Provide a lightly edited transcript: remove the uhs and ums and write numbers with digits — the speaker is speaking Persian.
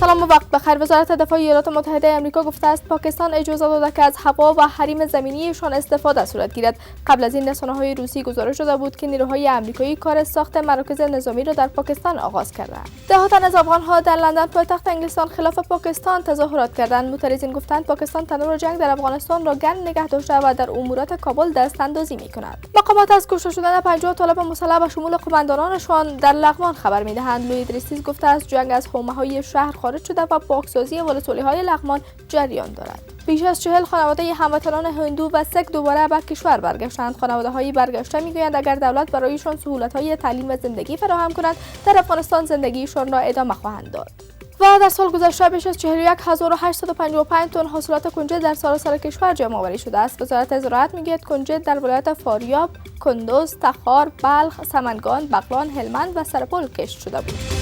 سلام و وقت بخیر. وزارت دفاع ایالات متحده آمریکا گفته است پاکستان اجازه داده که از هوا و حریم زمینیشان استفاده صورت گیرد. قبل از این رسانه‌های روسی گزارش داده بود که نیروهای آمریکایی کار ساخت مراکز نظامی را در پاکستان آغاز کردند. دهاتن از افغان‌ها در لندن پایتخت انگلستان خلاف پاکستان تظاهرات کردند. معترضین گفتند پاکستان تنور جنگ در افغانستان را گرم نگه داشته و در امورات کابل دست اندازی می‌کند. مقامات از کشته شدن 50 طالب مسلح به شمول قماندانانشان در لغمان خبر می‌دهند. لوی ادریسی گفته است جنگ از حومه‌های شهر خارج شده و پاکسازی ولسوالی‌های لغمان جریان دارد. بیش از 40 خانواده هموطنان هندو و سک دوباره به کشور برگشتند. خانواده‌های برگشته می‌گویند اگر دولت برایشان سهولت‌های تعلیم و زندگی فراهم کند در افغانستان زندگیشان را ادامه خواهند داد. و در سال گذشته بیش از 41855 تن حاصلات کنجد در سراسر کشور جمع‌آوری شده است. وزارت زراعت می‌گوید کنجد در ولایت فاریاب، کندوز، تخار، بلخ، سمنگان، بغلان، هلمند و سرپل کشت شده بود.